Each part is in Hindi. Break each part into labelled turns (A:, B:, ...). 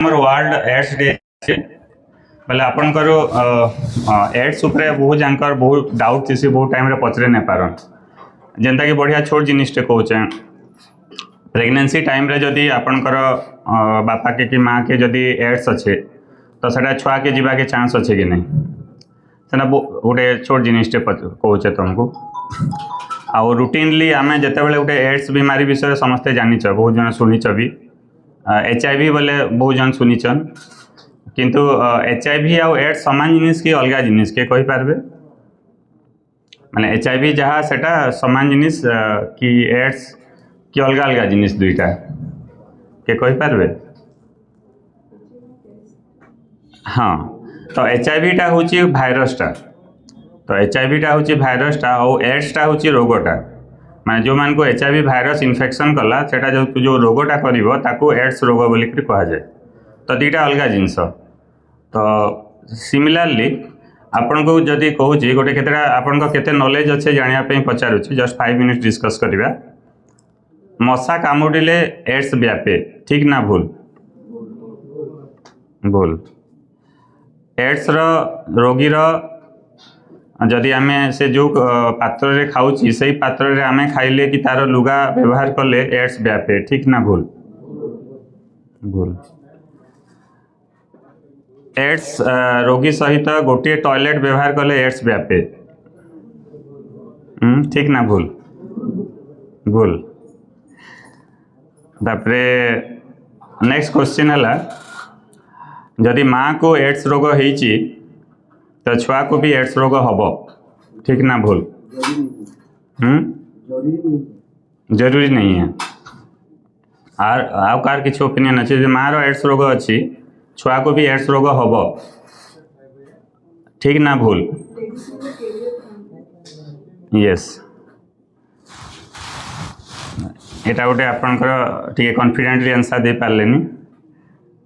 A: हमर वर्ल्ड एड्स डे बोले आपनकर एड्स उपरे बहुत जानकर बहुत डाउट थी बहुत टाइम रे पचरे नहीं पारन जेनता कि बढ़िया छोट जिनिसटे कहचे प्रेगनेंसी टाइम रे जदि आपनकर बापा के कि माँ के जदि एड्स अच्छे तो सेटा छुआ के जीवा के चांस अच्छे कि नहीं सेना गोटे छोट जिनिसटे कहचे तुमको आउ रुटीनली आम जिते बड़े गोटे एड्स बीमारी विषय समस्ते जानिच बहुत जन शुनिच भी HIV बोले बहुत जन शुनिचन किंतु HIV आउ एड्स सामान जिनिस कि अलग जिनिस के कहि पारबे माने HIV जहाँ सेटा सामान जिनिस कि एड्स कि अलग अलग जिनिस दुईटा के कहि पारबे हाँ तो HIV टा होची भाइरस टा तो HIV टा होची भाइरस टा और एड्स टा होची रोगटा माने जो मान को HIV भाइरस इन्फेक्शन कला सेटा जो रोगटा करिवो ताको एड्स रोग बोली कह जाए तो दीटा अलग जिनस तो सिमिलारली आपण को जदि कहूँ गोटे केतरा आपण केते नॉलेज अच्छे जानिया पचारुछि जस्ट 5 मिनिट डिस्कस करिबा मशा कामुडिले एड्स व्यापे ठीक ना भूल भूल एड्स रोगीर जदि आम से जो पात्र रे खाऊची से पात्र रे आम खाइले कि तार लुगा व्यवहार कले एड्स व्यापे ठीक ना भूल भूल एड्स रोगी सहित गोटे टॉयलेट व्यवहार कले एड्स व्यापे ठीक ना भूल भूल तापरे नेक्स्ट क्वेश्चन है जदि माँ को एड्स रोग होईची तो छुआ को भी एड्स रोग हम ठीक ना भूल जरूरी नहीं है आउ कार किसी ओपिनियन अच्छे माँ रो एड्स रोग अच्छी छुआ को भी एड्स रोग हम ठीक ना भूल यस एटा गोटे आपनकर टिके कॉन्फिडेंटली आंसर दे पारलेनी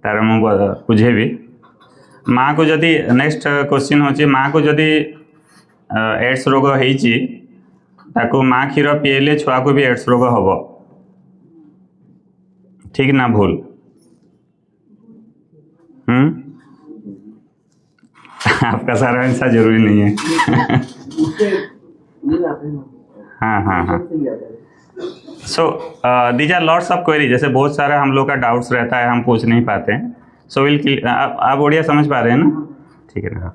A: तार मु बुझेबी माँ को जदि नेक्स्ट क्वेश्चन होची माँ को जदि एड्स रोग होईची ताको माँ क्षीर पीएले छुआ को भी एड्स रोग हम ठीक ना भूल आपका सारा आंसर जरूरी नहीं है हाँ हाँ हाँ so these are lots of query जैसे बहुत सारा हम लोग का डाउट्स रहता है हम पूछ नहीं पाते हैं सो विल आप ओडिया समझ पा रहे हैं ना ठीक है ना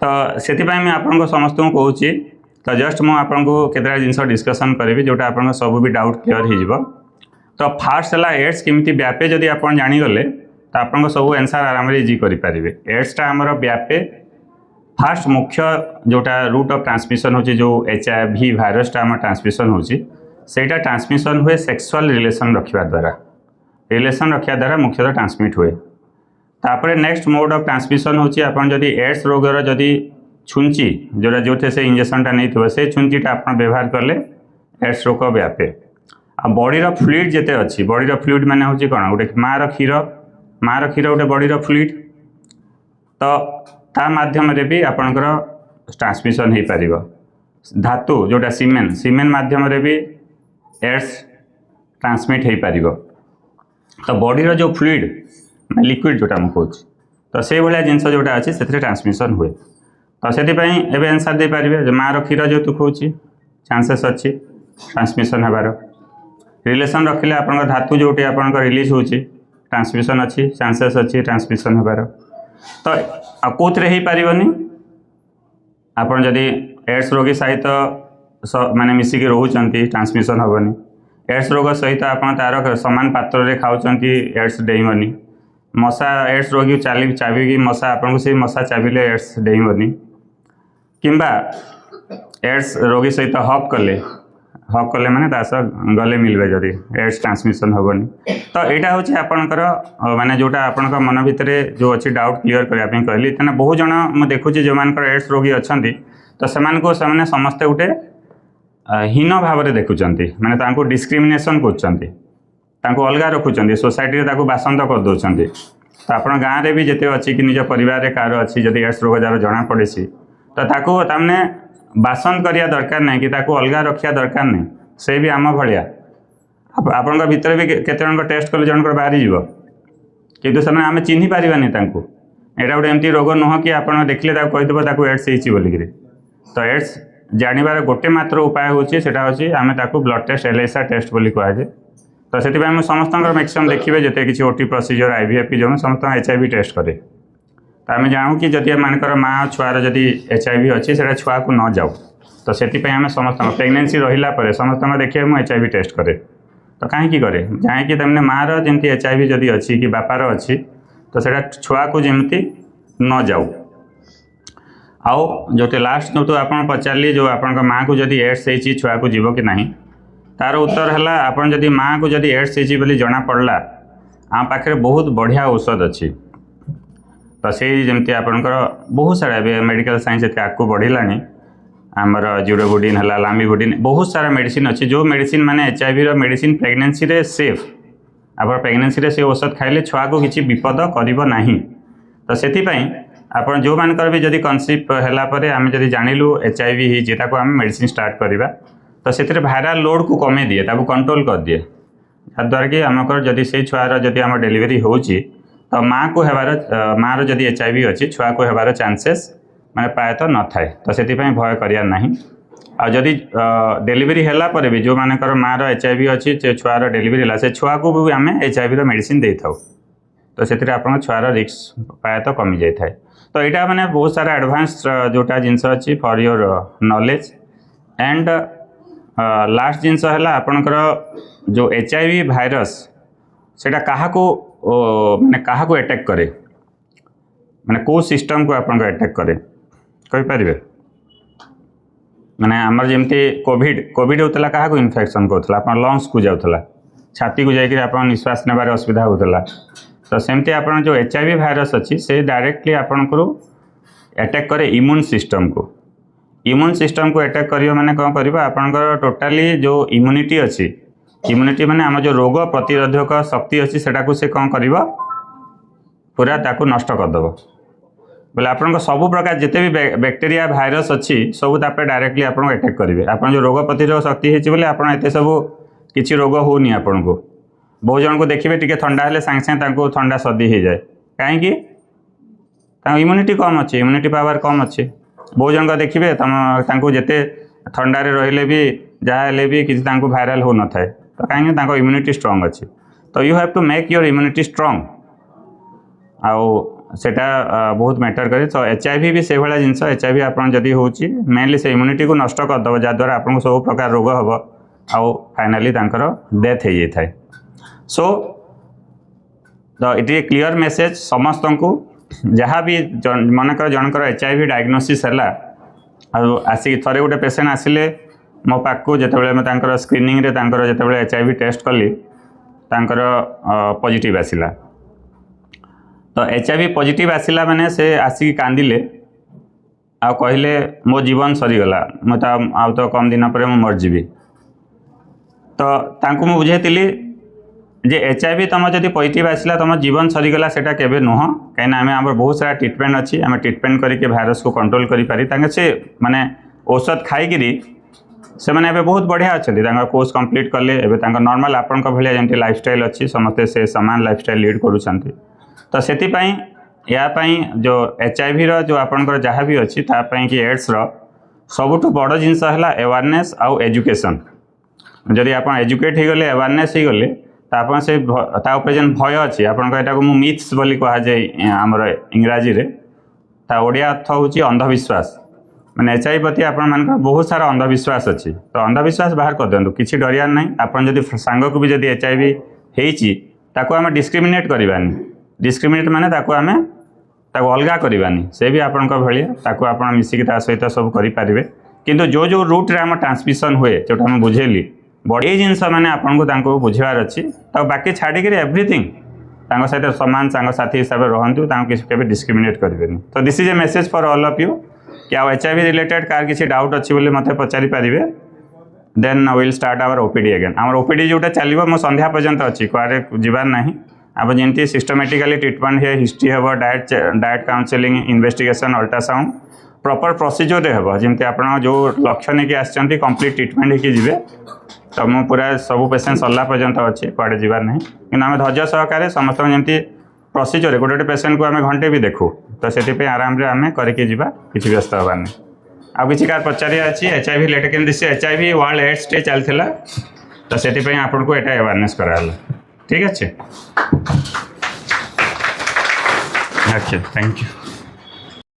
A: तो से मैं आपको समस्त कहूँ तो जस्ट मुझे आपको केतटा जिनस डिस्कसन करी जोटा आप सब भी डाउट क्लियर हो तो फास्ट है एड्स केमी व्यापे जदि आप जानीगले तो आप सब आंसर आराम इजी करेंगे एड्सटा आमर व्यापे फास्ट मुख्य जोटा रूट ऑफ ट्रांसमिशन होची जो HIV भाइरसटा आम ट्रांसमिशन होची सेटा ट्रांसमिशन हुए सेक्सुअल रिलेशन रखा द्वारा मुख्यतः ट्रांसमिट हुए तापर नेक्स्ट मोड ऑफ ट्रांसमिशन होची आपन जदि एड्स रोगर जदि छुंची जोटा जो थे से इंजेक्शनटा नहीं थो से छुंचीटा आप व्यवहार कले एड्स रोग व्यापे आ बॉडीर फ्लूइड जिते अच्छी बॉडीर फ्लूइड माने होची कौन गोटे माँ क्षीर गोटे बॉडीर फ्लूइड तो ता माध्यम भी आपणकर ट्रांसमिशन हो पार धातु जोटा सीमेन माध्यम भी एड्स ट्रांसमिट हो पार तो बॉडीर जो फ्लूइड लिक्विड जोटा मुझे कहूँ तो से भाया जिनस जोटा अच्छे से ट्रांसमिशन हुए तो से आंसर दे पारे माँ क्षीर जो तू कहूँ चांसेस अच्छी ट्रांसमिशन हबार रिलेशन रखिले आप धातु जोटी आप रिलीज हो ट्रांसमिशन अच्छी चांसेस अच्छी ट्रांसमिशन हबार तो कौन हो पारनी आप जदि एड्स रोगी सहित माने मिसिकी रोचंती ट्रांसमिशन हेनी एड्स रोग सहित आप तार सामान पात्र रे खाऊंट एड्स डेइबनी मशा एड्स रोगी चाबी मशा आपको से मशा चाबिले एड्स डेइबनी किंबा एड्स रोगी सहित हक कले माने गले मिलबे जदि एड्स ट्रांसमिशन हेनी तो यहाँ हूँ आपणकर माने जोटा आपण मन भितर जो अच्छी डाउट क्लियर करने कहली तेना बहुत जन मुझे देखुची जो मान एड्स रोगी अच्छा तो से समस्ते गोटे हीन भाव में देखुंट माने डिस्क्रिमिनेशन कर अलग रखुच्च सोसाइटी बासंद कर दौरान तो आप गाँव में भी जिते अच्छी कि निज परिवार कार अच्छी जब एड्स रोग जार जना पड़े तो ताने बासंद करिया दरकार नहीं कि अलग रखा दरकार नहीं से भी आम भाया आपण भितर भी केते टेस्ट कले जनकर बाहरी जीव किंतु से आम चिन्ह पारानी यहाँ गोटे एमती रोग नुह कि आप देखिले कहीदेव एड्स बोलिकी। तो एड्स जानवर गोटे मात्र उपाय होची आम ब्लड टेस्ट एलएसआर टेस्ट बोली कहुए। तो से समस्त मैक्सिमम देखिए जिते किसी ओटी प्रोसीजर आईवीएफ जो समस्त एचआईवी टेस्ट करे। तो आम जानू कि जदि मानकर माँ छुआर जदि एचआईवी अच्छी से छुआ को न जाऊ तो से समस्त प्रेगनेंसी रहा समस्त देखिए मुझे एचआईवी टेस्ट करे। तो कहीं करे जहाँकि तमने माँ जमी एचआईवी जदि अच्छी कि बापार अच्छी तो से छुआ को जमती न जाऊ। आउ जो लास्ट जो तो आप पचारे जो आप माँ को जदि एड्स होती छुआ को जीव कि नहीं तार उत्तर है आप जदि माँ को जदि एड्स होती जना पड़ा आम पाखे बहुत बढ़िया औषध अच्छी। तो से जमी आपंकर बहुत सारा मेडिकल साइंस एत आगू बढ़ला आमर ज्यूरोबुडिन है लामिबुडिन बहुत सारा मेडिसिन अच्छी जो मेडिसिन माने एचआईवी रो मेडिसिन प्रेगनेंसी रे सेफ। आप प्रेगनेंसी रे से औषध खाइले छुआ को किसी विपद करिबो नाही। तो से आप जो मानकर भी जदि कनसीव है आम जदि जानिलु एचआईवी ही आम मेडिसिन स्टार्ट करवा तो से भाइराल लोड को कमे दिए कंट्रोल कर दिए जद्वारा कि आमकर जदि से छुआर जदि आम डेलीवरी होची तो माँ को हेबार माँ जदि एचआईवी अच्छी छुआ को हेबार चांसेस माने प्रायतः न थाए। तो से भय करियार नाही। आ जदि डेलीवरी हैला परे भी जो मानकर माँ एचआईवी अच्छी छुआर डेलीवरी है से छुआ को भी आम एचआईवी रो मेडिसिन दे थाउ। तो से छुआर रिस्क प्रायतः कमी जाए थाए। तो यहाँ मैंने बहुत सारा एडवांस जोटा जिनस अच्छी for your knowledge and last जिनस है आपणकर जो एचआईवी भाइरस सेटा काहाको माने काहाको अटैक करे माने को सिस्टम को आपन अटैक करे कहि परिबे। माने आमर जमती कोविड होतला काहाको इन्फेक्शन करथला आपन लंग्स को जाउथला छाती को जाइकि आपन निश्वास नेबार असुविधा होतला। तो सेमती आपन जो एचआईवी भाइरस अच्छी से डायरेक्टली आपन को अटैक करे इम्यून सिस्टम को। इम्यून सिस्टम को अटैक करियो माने कौन करिबा आपनकर टोटाली जो इम्यूनिटी अच्छी इम्यूनिटी माने आम जो रोग प्रतिरोधक शक्ति अच्छी सेटा को से कौन करिबा पूरा ताकू नष्ट करदेव। बोले आपन सब प्रकार जिते भी बैक्टेरिया भाइरस अच्छी सब तापर डायरेक्टली आपन अटैक करेंगे। आप जो रोग प्रतिरोधक शक्ति होती बोले आपन एते सब किसी रोग होनी आपन को। बहुत जन को देखिए टी ठंडा हेल्ले सांगे सांगे ठंडा सर्दी हो जाए कहीं इम्यूनिटी कम अच्छी इम्यूनिटी पावर कम अच्छी। बहुत जन देखिए तुम जिते ठंडारे रहिले भी जहाँ हेल्ले भी किसी भाइराल हो न थाए तो कहीं इम्यूनिटी स्ट्रॉन्ग अच्छी। तो you have to make your immunity strong आउ सेटा बहुत मैटर करे। तो एचआईवी भी से भाया जिनस एचआईवी आप जदि हो मेनली से इम्यूनिटी को नष्ट करदेव जहाँद्वारा आपको सब प्रकार रोग हम आउ फाइनाली डेथ हो जाए। सो तो ये क्लियर मेसेज समस्त को जहाँ भी मनकर जनकर एचआईवी डायग्नोसिस है आसिक थे गोटे पेसेंट आसिले मो पाखु जो स्क्रीनिंग जो एचआईवी टेस्ट कली पॉजिटिव आसिला। तो एचआईवी पॉजिटिव आसिला माने से आसिक कांदिले आ कहले मो जीवन सरीगला मत आउ तो कम दिन पर मरजीवी। तो तांको मु बुझाइली जे एचआईवी तुम जब पॉजिटिव आसला तुम जीवन सरीगला सेटा केबे नुह कहीं आम आम बहुत सारा ट्रिटमेंट अच्छी आम ट्रिटमेंट करके भाइरस को कंट्रोल करें से माने औषध खाई से मैंने बहुत बढ़िया अच्छा कोर्स कंप्लीट कले एवं नॉर्मल आपण भाया जमी लाइफस्टाइल अच्छी समस्ते से सामान लाइफस्टाइल लीड करूँ। तो से जो एचआईवी जो आपंकर जहाँ भी अच्छी कि एड्स सबुठ बड़ जिनस है अवेयरनेस आउ एजुकेशन। जदि आप एजुकेट हो गले अवेयरनेस हो गले तो आप से जेन भय अच्छी आपको मिथ्स बोली कहुए आमर इंग्राजी रे ओडिया अर्थ हूँ अंधविश्वास मैंने एचआईवी प्रति आपण बहुत सारा अंधविश्वास अच्छी। तो अंधविश्वास बाहर कर दिंतु किसी डरियार ना आपन जदि सांग को भी जदि एचआईवी होती आम डिस्क्रिमिनेट करवानी डिस्क्रिमिनेट माने आम अलगा करवानी से भी आपण भाया आप मिसिकी सहित सब करेंगे। किंतु जो जो रूट रे आम ट्रांसमिशन हुए जोटा मुझे बुझेली बड़ी जिनस मैंने आपको बुझार अच्छी। तो बाकी छाड़ी एवरीथिंग सहित सामान सांग साथी हिसाब से रहतु के डिस्क्रिमिनेट करेंगे। तो this is a message for all of you कि एचआईवी रिलेटेड कार किसी डाउट अच्छी बोले मत पचारि पारे then will start our OPD again. आम ओपीडी जोटा चलो मो संध्या पर्यंत अच्छी कुआरे जीवार ना आप जमी सिस्टमेटिकली ट्रिटमेंट हे हिस्ट्री हम diet counselling investigation ultrasound proper procedure रे हम जमी आप जो लक्ष्य नहीं आसछंती कंप्लीट ट्रिटमेंट होगी जीवे। तो मुझे पूरा सब पेसेंट सरला पर्यंत अच्छी कुआड़े जीवार ना कि आम धैर्य सहकार समस्त जमी प्रोसीजर गोटे गोटे पेसेंट को आम घंटे भी देखू तो से आराम से आम करके जी किसी व्यस्त हबार नहीं आ कि कार पचारिया अच्छी HIV लेट के HIV वर्ल्ड एड्स डे चलता तो से आपन को यहाँ अवेयरनेस कराला ठीक अच्छे अच्छा थैंक यू।